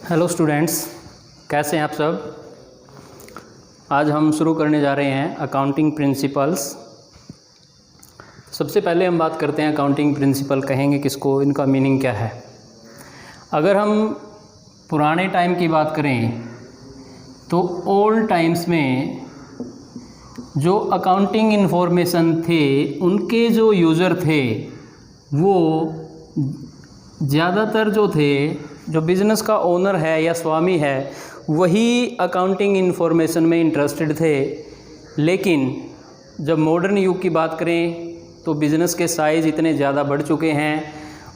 Hello students, कैसे हैं आप सब। आज हम शुरू करने जा रहे हैं अकाउंटिंग प्रिंसिपल्स। सबसे पहले हम बात करते हैं अकाउंटिंग प्रिंसिपल कहेंगे किसको, इनका मीनिंग क्या है। अगर हम पुराने टाइम की बात करें तो ओल्ड टाइम्स में जो अकाउंटिंग इन्फॉर्मेशन थे उनके जो यूज़र थे वो ज़्यादातर जो थे, जो बिज़नेस का ओनर है या स्वामी है वही अकाउंटिंग इन्फॉर्मेशन में इंटरेस्टेड थे। लेकिन जब मॉडर्न युग की बात करें तो बिज़नेस के साइज़ इतने ज़्यादा बढ़ चुके हैं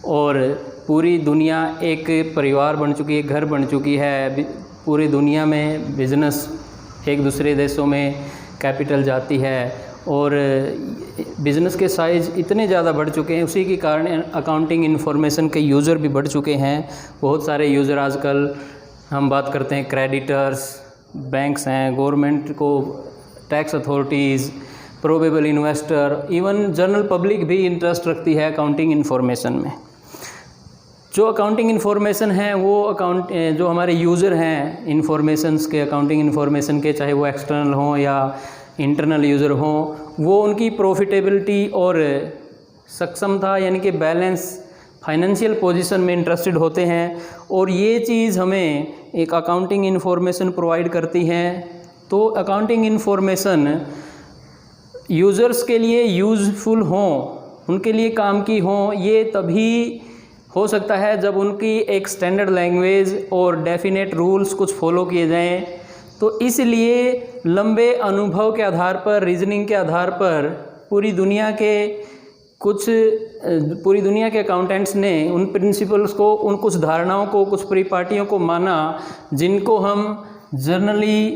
और पूरी दुनिया एक परिवार बन चुकी है, घर बन चुकी है। पूरी दुनिया में बिज़नेस एक दूसरे देशों में कैपिटल जाती है और बिज़नेस के साइज़ इतने ज़्यादा बढ़ चुके हैं, उसी के कारण अकाउंटिंग इन्फॉर्मेशन के यूज़र भी बढ़ चुके हैं। बहुत सारे यूज़र आजकल हम बात करते हैं क्रेडिटर्स, बैंक्स हैं, गवर्नमेंट को, tax authorities, probable investor, even general public भी इंटरेस्ट रखती है अकाउंटिंग इन्फॉर्मेशन में। जो अकाउंटिंग इन्फॉर्मेशन है वो जो हमारे यूज़र हैं इन्फॉर्मेशंस के, अकाउंटिंग इन्फॉर्मेशन के, चाहे वो एक्सटर्नल हों या इंटरनल यूज़र हों, वो उनकी प्रॉफिटेबिलिटी और सक्षमता यानी कि बैलेंस, फाइनेंशियल पोजीशन में इंटरेस्टेड होते हैं और ये चीज़ हमें एक अकाउंटिंग इन्फॉर्मेशन प्रोवाइड करती है। तो अकाउंटिंग इन्फॉर्मेशन यूज़र्स के लिए यूज़फुल हों, उनके लिए काम की हों, ये तभी हो सकता है जब उनकी एक स्टैंडर्ड लैंग्वेज और डेफिनेट रूल्स कुछ फॉलो किए जाएं। तो इसलिए लंबे अनुभव के आधार पर, रीजनिंग के आधार पर पूरी दुनिया के अकाउंटेंट्स ने उन प्रिंसिपल्स को, उन कुछ धारणाओं को, कुछ परिपाटियों को माना जिनको हम जनरली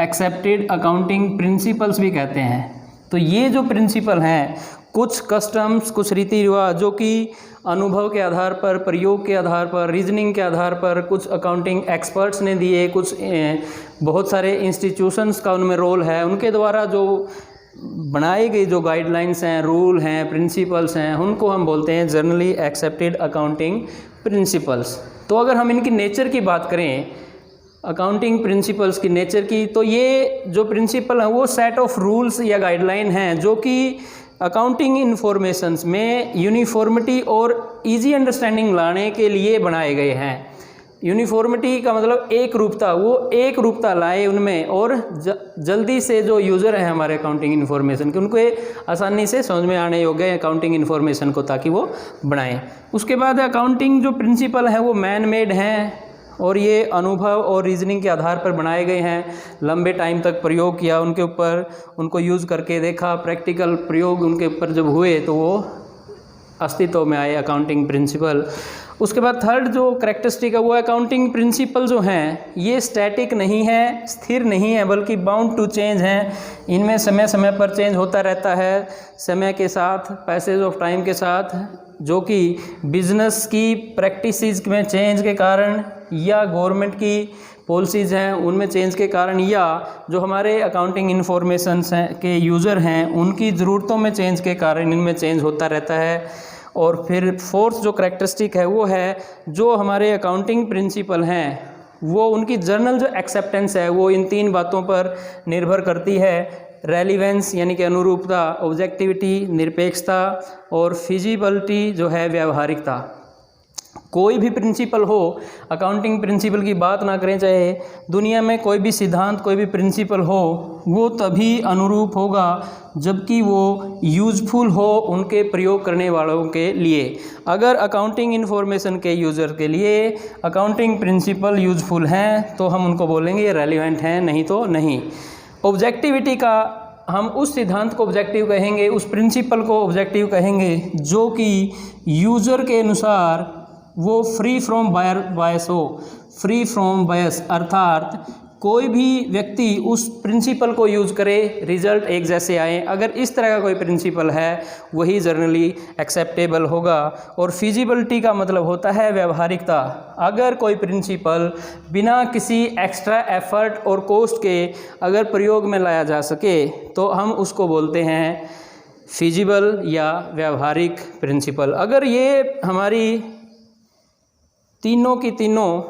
एक्सेप्टेड अकाउंटिंग प्रिंसिपल्स भी कहते हैं। तो ये जो प्रिंसिपल हैं, कुछ कस्टम्स, कुछ रीति रिवाज जो कि अनुभव के आधार पर, प्रयोग के आधार पर, रीजनिंग के आधार पर कुछ अकाउंटिंग एक्सपर्ट्स ने दिए, कुछ बहुत सारे इंस्टीट्यूशंस का उनमें रोल है, उनके द्वारा जो बनाए गए जो गाइडलाइंस हैं, रूल हैं, प्रिंसिपल्स हैं, उनको हम बोलते हैं जनरली एक्सेप्टेड अकाउंटिंग प्रिंसिपल्स। तो अगर हम इनकी नेचर की बात करें, अकाउंटिंग प्रिंसिपल्स की नेचर की, तो ये जो प्रिंसिपल है वो सेट ऑफ रूल्स या गाइडलाइन हैं जो कि अकाउंटिंग इन्फॉर्मेशंस में यूनिफॉर्मिटी और इजी अंडरस्टैंडिंग लाने के लिए बनाए गए हैं। यूनिफॉर्मिटी का मतलब एक रूपता, वो एक रूपता लाए उनमें और जल्दी से जो यूज़र हैं हमारे अकाउंटिंग इन्फॉर्मेशन के, उनको आसानी से समझ में आने योग्य अकाउंटिंग इन्फॉर्मेशन को, ताकि वो बनाएं। उसके बाद अकाउंटिंग जो प्रिंसिपल हैं वो मैन मेड हैं और ये अनुभव और रीजनिंग के आधार पर बनाए गए हैं। लंबे टाइम तक प्रयोग किया उनके ऊपर, उनको यूज़ करके देखा, प्रैक्टिकल प्रयोग उनके ऊपर जब हुए तो वो अस्तित्व में आए अकाउंटिंग प्रिंसिपल। उसके बाद थर्ड जो कैरेक्टरिस्टिक है वो अकाउंटिंग प्रिंसिपल जो हैं ये स्टैटिक नहीं है, स्थिर नहीं है, बल्कि बाउंड टू चेंज हैं। इनमें समय समय पर चेंज होता रहता है, समय के साथ, पैसेज ऑफ टाइम के साथ, जो कि बिजनेस की प्रैक्टिसेस में चेंज के कारण या गवर्नमेंट की पॉलिसीज़ हैं उनमें चेंज के कारण, या जो हमारे अकाउंटिंग इन्फॉर्मेशंस हैं के यूज़र हैं उनकी ज़रूरतों में चेंज के कारण इनमें चेंज होता रहता है। और फिर फोर्थ जो करैक्टरिस्टिक है वो है जो हमारे अकाउंटिंग प्रिंसिपल हैं वो उनकी जर्नल जो एक्सेप्टेंस है वो इन तीन बातों पर निर्भर करती है। रेलिवेंस यानी कि अनुरूपता, ऑब्जेक्टिविटी निरपेक्षता, और फिजिबिलिटी जो है व्यावहारिकता। कोई भी प्रिंसिपल हो, अकाउंटिंग प्रिंसिपल की बात ना करें, चाहे दुनिया में कोई भी सिद्धांत, कोई भी प्रिंसिपल हो, वो तभी अनुरूप होगा जबकि वो यूज़फुल हो उनके प्रयोग करने वालों के लिए। अगर अकाउंटिंग इन्फॉर्मेशन के यूज़र के लिए अकाउंटिंग प्रिंसिपल यूज़फुल हैं तो हम उनको बोलेंगे ये रेलिवेंट हैं, नहीं तो नहीं। ऑब्जेक्टिविटी का हम उस सिद्धांत को ऑब्जेक्टिव कहेंगे, उस प्रिंसिपल को ऑब्जेक्टिव कहेंगे जो कि यूज़र के अनुसार वो फ्री फ्रॉम बायस हो। फ्री फ्रॉम बायस अर्थात कोई भी व्यक्ति उस प्रिंसिपल को यूज़ करे, रिजल्ट एक जैसे आए। अगर इस तरह का कोई प्रिंसिपल है वही जनरली एक्सेप्टेबल होगा। और फिजिबिलिटी का मतलब होता है व्यावहारिकता। अगर कोई प्रिंसिपल बिना किसी एक्स्ट्रा एफर्ट और कॉस्ट के अगर प्रयोग में लाया जा सके तो हम उसको बोलते हैं फिजिबल या व्यावहारिक प्रिंसिपल। अगर ये हमारी तीनों की तीनों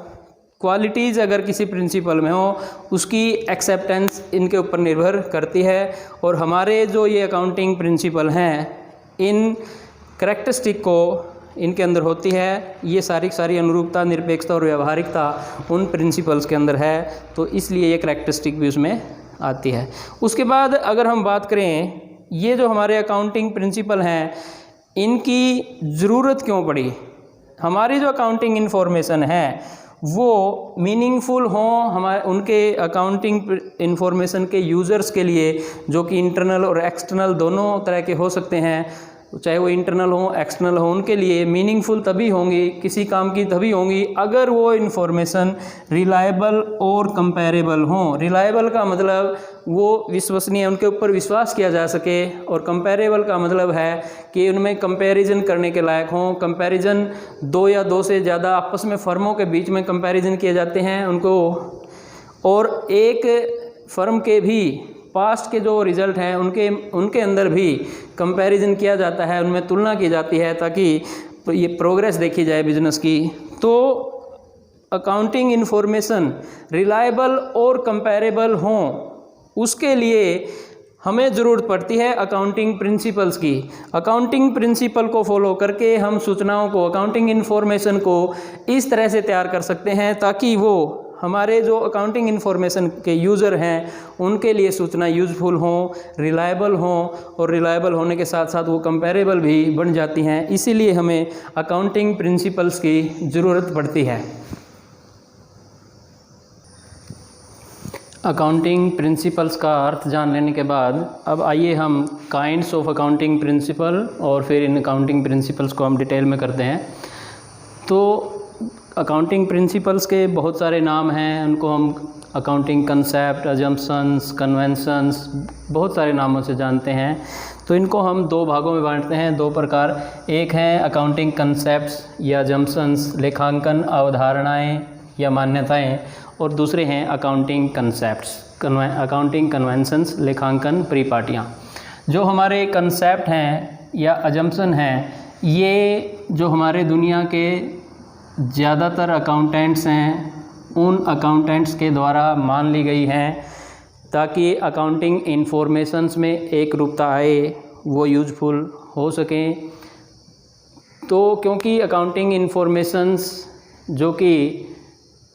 क्वालिटीज़ अगर किसी प्रिंसिपल में हो उसकी एक्सेप्टेंस इनके ऊपर निर्भर करती है। और हमारे जो ये अकाउंटिंग प्रिंसिपल हैं इन करैक्टरिस्टिक को इनके अंदर होती है, ये सारी अनुरूपता, निरपेक्षता और व्यावहारिकता उन प्रिंसिपल्स के अंदर है, तो इसलिए ये करैक्टरिस्टिक भी उसमें आती है। उसके बाद अगर हम बात करें ये जो हमारे अकाउंटिंग प्रिंसिपल हैं इनकी ज़रूरत क्यों पड़ी। हमारी जो अकाउंटिंग इन्फॉर्मेशन है वो मीनिंगफुल हों हमारे उनके अकाउंटिंग इन्फॉर्मेशन के यूज़र्स के लिए, जो कि इंटरनल और एक्सटर्नल दोनों तरह के हो सकते हैं, चाहे वो इंटरनल हो एक्सटर्नल हो, उनके लिए मीनिंगफुल तभी होंगी, किसी काम की तभी होंगी अगर वो इन्फॉर्मेशन रिलायबल और कंपैरेबल हों। रिलायबल का मतलब वो विश्वसनीय, उनके ऊपर विश्वास किया जा सके, और कंपैरेबल का मतलब है कि उनमें कंपैरिजन करने के लायक हों। कंपैरिजन दो या दो से ज़्यादा आपस में फर्मों के बीच में कंपैरिजन किए जाते हैं उनको, और एक फर्म के भी पास्ट के जो रिज़ल्ट हैं उनके अंदर भी कंपैरिजन किया जाता है, उनमें तुलना की जाती है ताकि ये प्रोग्रेस देखी जाए बिजनेस की। तो अकाउंटिंग इन्फॉर्मेशन रिलायबल और कंपैरेबल हों उसके लिए हमें ज़रूरत पड़ती है अकाउंटिंग प्रिंसिपल्स की। अकाउंटिंग प्रिंसिपल को फॉलो करके हम सूचनाओं को, अकाउंटिंग इन्फॉर्मेशन को इस तरह से तैयार कर सकते हैं ताकि वो हमारे जो अकाउंटिंग इन्फॉर्मेशन के यूज़र हैं उनके लिए सूचना यूज़फुल हों, रिलायबल हों, और रिलायबल होने के साथ साथ वो कंपैरेबल भी बन जाती हैं। इसीलिए हमें अकाउंटिंग प्रिंसिपल्स की ज़रूरत पड़ती है। अकाउंटिंग प्रिंसिपल्स का अर्थ जान लेने के बाद अब आइए हम काइंड्स ऑफ अकाउंटिंग प्रिंसिपल और फिर इन अकाउंटिंग प्रिंसिपल्स को हम डिटेल में करते हैं। तो अकाउंटिंग प्रिंसिपल्स के बहुत सारे नाम हैं, उनको हम अकाउंटिंग कंसेप्ट, अजम्पशंस, कन्वेंशंस, बहुत सारे नामों से जानते हैं। तो इनको हम दो भागों में बांटते हैं, दो प्रकार। एक है अकाउंटिंग कंसेप्ट्स या अजम्पशंस, लेखांकन अवधारणाएं या मान्यताएं, और दूसरे हैं अकाउंटिंग कंसेप्ट्स, अकाउंटिंग कन्वेंशंस, लेखांकन परिपाटियाँ। जो हमारे कंसेप्ट हैं या अजम्पशन हैं, ये जो हमारे दुनिया के ज़्यादातर अकाउंटेंट्स हैं उन अकाउंटेंट्स के द्वारा मान ली गई हैं ताकि अकाउंटिंग इन्फॉर्मेशंस में एक रूपता आए, वो यूज़फुल हो सकें। तो क्योंकि अकाउंटिंग इन्फॉर्मेशंस जो कि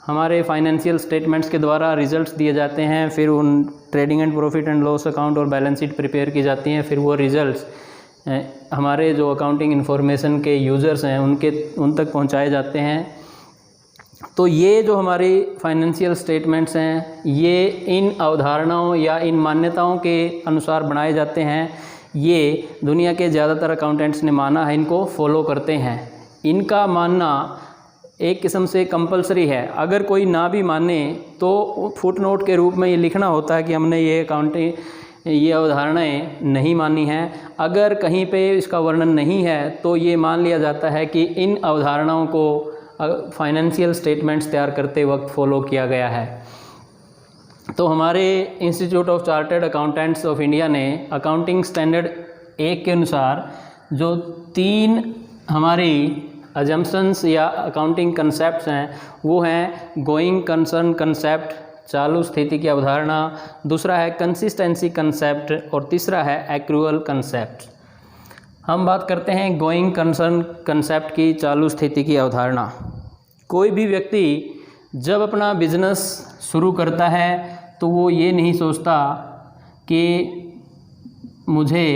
हमारे फाइनेंशियल स्टेटमेंट्स के द्वारा रिजल्ट्स दिए जाते हैं, फिर उन trading and profit and loss account और बैलेंस शीट प्रिपेयर की जाती हैं, फिर वो रिजल्ट्स हमारे जो अकाउंटिंग इन्फॉर्मेशन के यूज़र्स हैं उन तक पहुंचाए जाते हैं। तो ये जो हमारी फाइनेंशियल स्टेटमेंट्स हैं ये इन अवधारणाओं या इन मान्यताओं के अनुसार बनाए जाते हैं। ये दुनिया के ज़्यादातर अकाउंटेंट्स ने माना है, इनको फॉलो करते हैं। इनका मानना एक किस्म से कंपलसरी है। अगर कोई ना भी माने तो फुटनोट के रूप में ये लिखना होता है कि हमने ये अवधारणाएं नहीं मानी हैं। अगर कहीं पे इसका वर्णन नहीं है तो ये मान लिया जाता है कि इन अवधारणाओं को फाइनेंशियल स्टेटमेंट्स तैयार करते वक्त फॉलो किया गया है। तो हमारे institute of chartered accountants of India ने अकाउंटिंग स्टैंडर्ड 1 के अनुसार जो 3 हमारी अजम्पशंस या अकाउंटिंग कंसेप्ट्स हैं वो हैं गोइंग कंसर्न कंसेप्ट, चालू स्थिति की अवधारणा, दूसरा है कंसिस्टेंसी कंसेप्ट और तीसरा है एक्रूअल कंसेप्ट। हम बात करते हैं गोइंग कंसर्न कंसेप्ट की, चालू स्थिति की अवधारणा। कोई भी व्यक्ति जब अपना बिजनेस शुरू करता है तो वो ये नहीं सोचता कि मुझे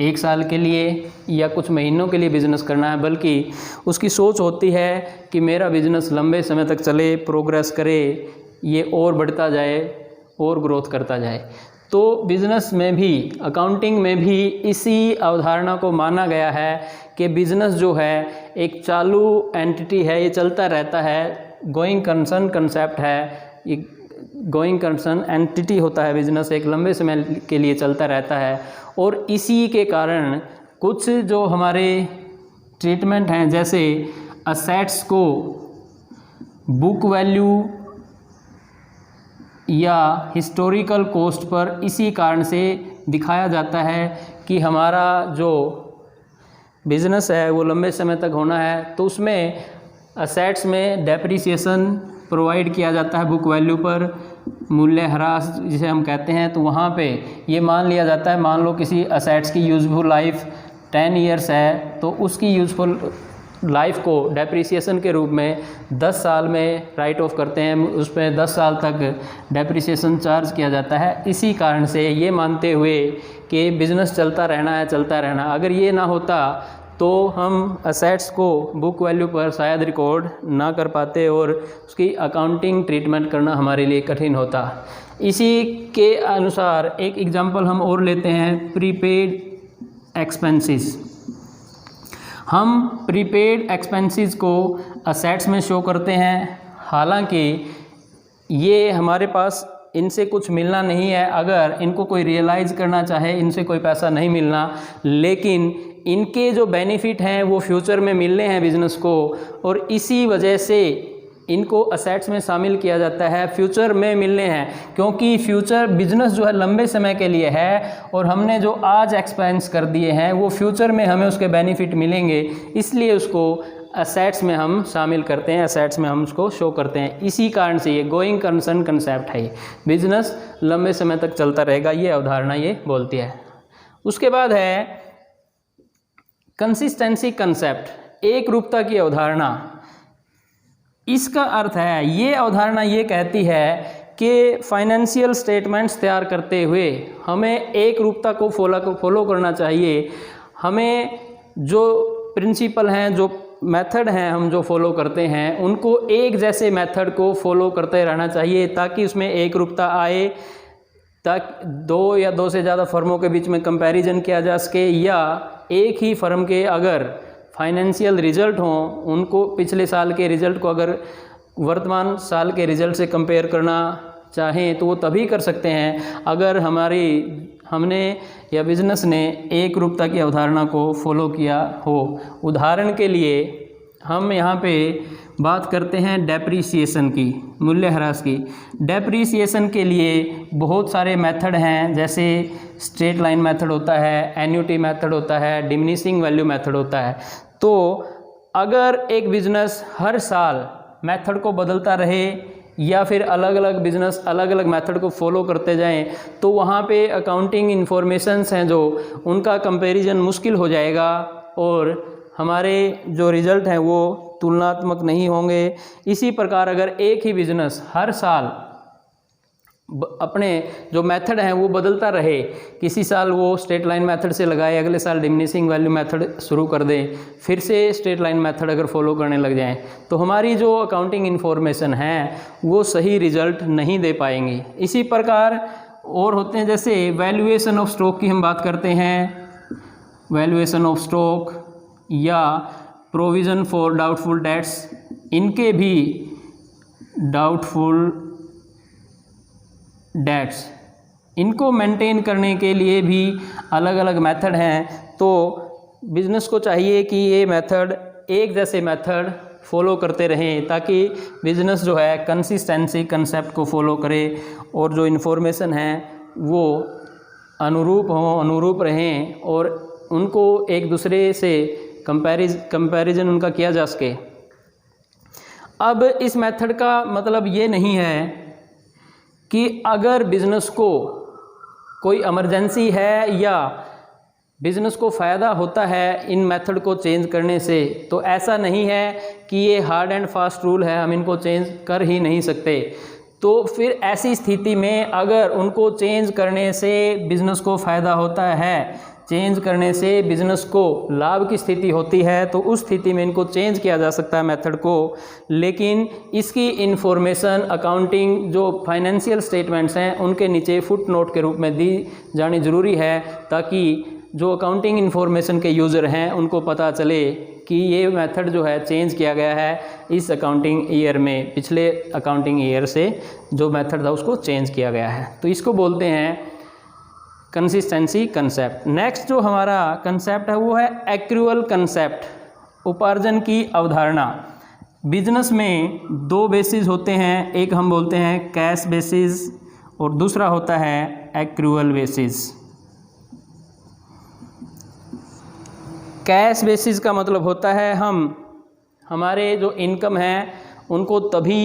1 साल के लिए या कुछ महीनों के लिए बिज़नेस करना है, बल्कि उसकी सोच होती है कि मेरा बिज़नेस लंबे समय तक चले, प्रोग्रेस करे, ये और बढ़ता जाए और ग्रोथ करता जाए। तो बिज़नेस में भी, अकाउंटिंग में भी इसी अवधारणा को माना गया है कि बिज़नेस जो है एक चालू एंटिटी है, ये चलता रहता है। गोइंग कंसर्न कंसेप्ट है, ये गोइंग कंसर्न एंटिटी होता है बिज़नेस, एक लंबे समय के लिए चलता रहता है। और इसी के कारण कुछ जो हमारे ट्रीटमेंट हैं, जैसे असेट्स को बुक वैल्यू या हिस्टोरिकल कॉस्ट पर इसी कारण से दिखाया जाता है कि हमारा जो बिज़नेस है वो लंबे समय तक होना है। तो उसमें असेट्स में डेप्रिसिएशन प्रोवाइड किया जाता है बुक वैल्यू पर, मूल्य ह्रास जिसे हम कहते हैं, तो वहाँ पे ये मान लिया जाता है, मान लो किसी असेट्स की यूज़फुल लाइफ 10 ईयर्स है, तो उसकी यूज़फुल लाइफ को डेप्रिसिएशन के रूप में 10 साल में राइट ऑफ करते हैं, उस पर 10 साल तक डेप्रिसिएशन चार्ज किया जाता है। इसी कारण से ये मानते हुए कि बिज़नेस चलता रहना है, चलता रहना, अगर ये ना होता तो हम असेट्स को बुक वैल्यू पर शायद रिकॉर्ड ना कर पाते और उसकी अकाउंटिंग ट्रीटमेंट करना हमारे लिए कठिन होता। इसी के अनुसार एक एग्जांपल हम और लेते हैं, प्रीपेड एक्सपेंसेस। हम प्रीपेड एक्सपेंसेस को असेट्स में शो करते हैं, हालांकि ये हमारे पास इनसे कुछ मिलना नहीं है, अगर इनको कोई रियलाइज़ करना चाहे इनसे कोई पैसा नहीं मिलना, लेकिन इनके जो बेनिफिट हैं वो फ्यूचर में मिलने हैं बिज़नेस को, और इसी वजह से इनको असेट्स में शामिल किया जाता है, फ्यूचर में मिलने हैं, क्योंकि फ्यूचर बिजनेस जो है लंबे समय के लिए है और हमने जो आज एक्सपेंस कर दिए हैं वो फ्यूचर में हमें उसके बेनिफिट मिलेंगे, इसलिए उसको असेट्स में हम शामिल करते हैं, असेट्स में हम उसको शो करते हैं। इसी कारण से ये गोइंग कंसर्न कंसेप्ट है, बिजनेस लंबे समय तक चलता रहेगा, ये अवधारणा ये बोलती है। उसके बाद है कंसिस्टेंसी कंसेप्ट, एक रूपता की अवधारणा। इसका अर्थ है, ये अवधारणा ये कहती है कि फाइनेंशियल स्टेटमेंट्स तैयार करते हुए हमें एक रूपता को फॉलो करना चाहिए। हमें जो प्रिंसिपल हैं, जो मेथड हैं हम जो फॉलो करते हैं, उनको एक जैसे मेथड को फॉलो करते रहना चाहिए ताकि उसमें एक रूपता आए, ताकि दो या दो से ज़्यादा फर्मों के बीच में कंपैरिजन किया जा सके, या एक ही फर्म के अगर फाइनेंशियल रिजल्ट हों, उनको पिछले साल के रिजल्ट को अगर वर्तमान साल के रिजल्ट से कंपेयर करना चाहें तो वो तभी कर सकते हैं अगर हमने या बिज़नेस ने एक रूपता की अवधारणा को फॉलो किया हो। उदाहरण के लिए हम यहाँ पे बात करते हैं डेप्रीसिएशन की, मूल्यह्रास की। डेप्रीसिएशन के लिए बहुत सारे मेथड हैं, जैसे स्ट्रेट लाइन मेथड होता है, एन्युटी मेथड होता है, डिमिनिशिंग वैल्यू मेथड होता है। तो अगर एक बिज़नेस हर साल मेथड को बदलता रहे या फिर अलग अलग बिज़नेस अलग अलग मेथड को फॉलो करते जाएं, तो वहाँ पे अकाउंटिंग इन्फॉर्मेशंस हैं जो उनका कंपैरिजन मुश्किल हो जाएगा और हमारे जो रिज़ल्ट हैं वो तुलनात्मक नहीं होंगे। इसी प्रकार अगर एक ही बिज़नेस हर साल अपने जो मेथड हैं वो बदलता रहे, किसी साल वो स्ट्रेट लाइन मेथड से लगाए, अगले साल डिमिनिशिंग वैल्यू मेथड शुरू कर दें, फिर से स्ट्रेट लाइन मेथड अगर फॉलो करने लग जाएं, तो हमारी जो अकाउंटिंग इन्फॉर्मेशन है वो सही रिज़ल्ट नहीं दे पाएंगी। इसी प्रकार और होते हैं, जैसे वैल्यूएशन ऑफ स्टॉक की हम बात करते हैं, वैल्यूएशन ऑफ स्टॉक या प्रोविज़न फॉर डाउटफुल डेट्स, इनके भी डाउटफुल डेट्स, इनको मेंटेन करने के लिए भी अलग अलग मेथड हैं। तो बिज़नेस को चाहिए कि ये मेथड एक जैसे मेथड फॉलो करते रहें ताकि बिज़नेस जो है कंसिस्टेंसी कंसेप्ट को फॉलो करे और जो इन्फॉर्मेशन है वो अनुरूप रहें और उनको एक दूसरे से कंपैरिजन उनका किया जा सके। अब इस मेथड का मतलब ये नहीं है कि अगर बिज़नेस को कोई इमरजेंसी है या बिज़नेस को फ़ायदा होता है इन मेथड को चेंज करने से, तो ऐसा नहीं है कि ये हार्ड एंड फास्ट रूल है, हम इनको चेंज कर ही नहीं सकते। तो फिर ऐसी स्थिति में अगर उनको चेंज करने से बिज़नेस को फ़ायदा होता है, चेंज करने से बिज़नेस को लाभ की स्थिति होती है, तो उस स्थिति में इनको चेंज किया जा सकता है मेथड को। लेकिन इसकी इन्फॉर्मेशन अकाउंटिंग जो फाइनेंशियल स्टेटमेंट्स हैं उनके नीचे फुट नोट के रूप में दी जानी ज़रूरी है, ताकि जो अकाउंटिंग इन्फॉर्मेशन के यूज़र हैं उनको पता चले कि ये मेथड जो है चेंज किया गया है इस अकाउंटिंग ईयर में, पिछले अकाउंटिंग ईयर से जो मेथड था उसको चेंज किया गया है। तो इसको बोलते हैं कंसिस्टेंसी कंसेप्ट। नेक्स्ट जो हमारा कंसेप्ट है वो है एक्रूअल कंसेप्ट, उपार्जन की अवधारणा। बिजनेस में दो बेसिस होते हैं, एक हम बोलते हैं कैश बेसिस और दूसरा होता है एक्रूअल बेसिस। कैश बेसिस का मतलब होता है हम हमारे जो इनकम है उनको तभी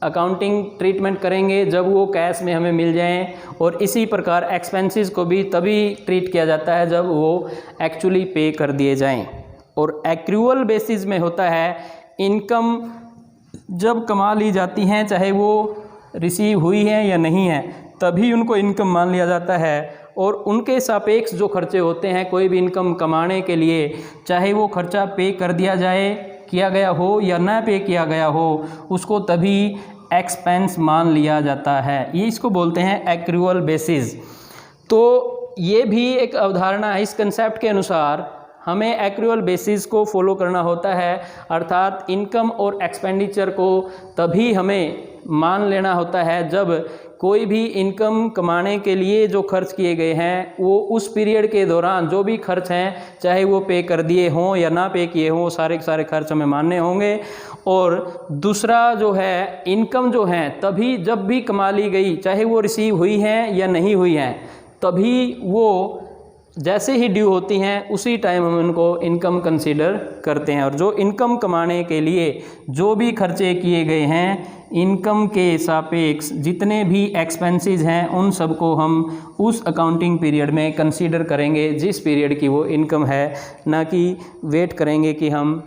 अकाउंटिंग ट्रीटमेंट करेंगे जब वो कैश में हमें मिल जाएं, और इसी प्रकार एक्सपेंसेस को भी तभी ट्रीट किया जाता है जब वो एक्चुअली पे कर दिए जाएं। और एक्रूअल बेसिस में होता है इनकम जब कमा ली जाती हैं, चाहे वो रिसीव हुई हैं या नहीं है, तभी उनको इनकम मान लिया जाता है। और उनके सापेक्ष जो खर्चे होते हैं कोई भी इनकम कमाने के लिए, चाहे वो खर्चा पे कर दिया जाए, किया गया हो या ना पे किया गया हो, उसको तभी एक्सपेंस मान लिया जाता है। ये इसको बोलते हैं एक्रूअल बेसिस। तो ये भी एक अवधारणा है। इस कंसेप्ट के अनुसार हमें एक्रूअल बेसिस को फॉलो करना होता है, अर्थात इनकम और एक्सपेंडिचर को तभी हमें मान लेना होता है जब कोई भी इनकम कमाने के लिए जो खर्च किए गए हैं वो उस पीरियड के दौरान जो भी खर्च हैं, चाहे वो पे कर दिए हों या ना पे किए हों, सारे के सारे खर्च हमें मानने होंगे। और दूसरा जो है, इनकम जो है तभी जब भी कमा ली गई, चाहे वो रिसीव हुई हैं या नहीं हुई हैं, तभी वो जैसे ही ड्यू होती हैं उसी टाइम हम उनको इनकम कंसीडर करते हैं। और जो इनकम कमाने के लिए जो भी खर्चे किए गए हैं, इनकम के सापेक्ष जितने भी एक्सपेंसेस हैं, उन सबको हम उस अकाउंटिंग पीरियड में कंसीडर करेंगे जिस पीरियड की वो इनकम है, ना कि वेट करेंगे कि हम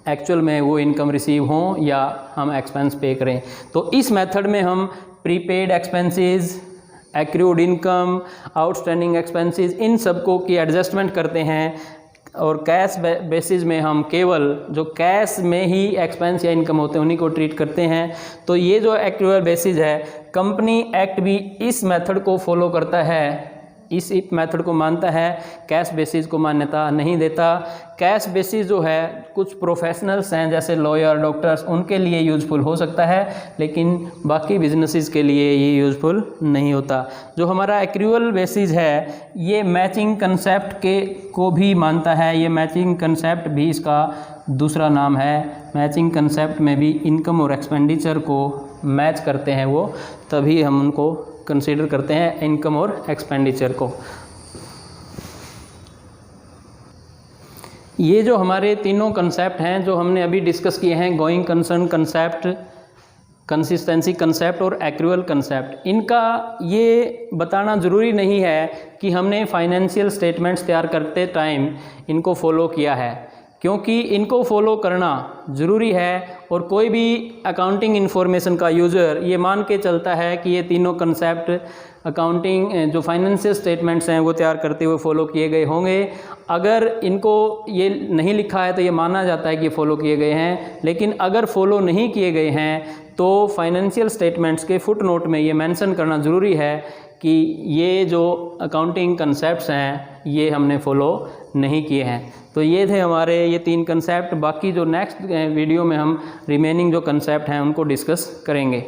एक्चुअल में वो इनकम रिसीव हों या हम एक्सपेंस पे करें। तो इस मेथड में हम prepaid expenses, accrued income, outstanding expenses, इन सबको की एडजस्टमेंट करते हैं। और कैश बेसिस में हम केवल जो कैश में ही एक्सपेंस या इनकम होते हैं उन्हीं को ट्रीट करते हैं। तो ये जो एक्रूअल बेसिस है, कंपनी एक्ट भी इस मेथड को फॉलो करता है, इस मेथड को मानता है, कैश बेसिस को मान्यता नहीं देता। कैश बेसिस जो है कुछ प्रोफेशनल्स हैं जैसे लॉयर, डॉक्टर्स, उनके लिए यूज़फुल हो सकता है, लेकिन बाकी बिजनेसेस के लिए ये यूज़फुल नहीं होता। जो हमारा एक्रूअल बेसिस है ये मैचिंग कंसेप्ट को भी मानता है। ये मैचिंग कंसेप्ट भी इसका दूसरा नाम है। मैचिंग कंसेप्ट में भी इनकम और एक्सपेंडिचर को मैच करते हैं वो, तभी हम उनको कंसीडर करते हैं इनकम और एक्सपेंडिचर को। ये जो हमारे तीनों कंसेप्ट हैं जो हमने अभी डिस्कस किए हैं, going concern concept, consistency concept और एक्रूअल कंसेप्ट, इनका ये बताना ज़रूरी नहीं है कि हमने फाइनेंशियल स्टेटमेंट्स तैयार करते टाइम इनको फॉलो किया है, क्योंकि इनको फॉलो करना ज़रूरी है। और कोई भी अकाउंटिंग इन्फॉर्मेशन का यूज़र ये मान के चलता है कि ये तीनों कंसेप्ट अकाउंटिंग जो फाइनेंशियल स्टेटमेंट्स हैं वो तैयार करते हुए फॉलो किए गए होंगे। अगर इनको ये नहीं लिखा है तो ये माना जाता है कि फॉलो किए गए हैं, लेकिन अगर फॉलो नहीं किए गए हैं तो फाइनेंशियल स्टेटमेंट्स के फुट नोट में ये मेंशन करना ज़रूरी है कि ये जो अकाउंटिंग कंसेप्ट्स हैं ये हमने फॉलो नहीं किए हैं। तो ये थे हमारे ये 3 कंसेप्ट। बाकी जो नेक्स्ट वीडियो में हम रिमेनिंग जो कंसेप्ट हैं उनको डिस्कस करेंगे।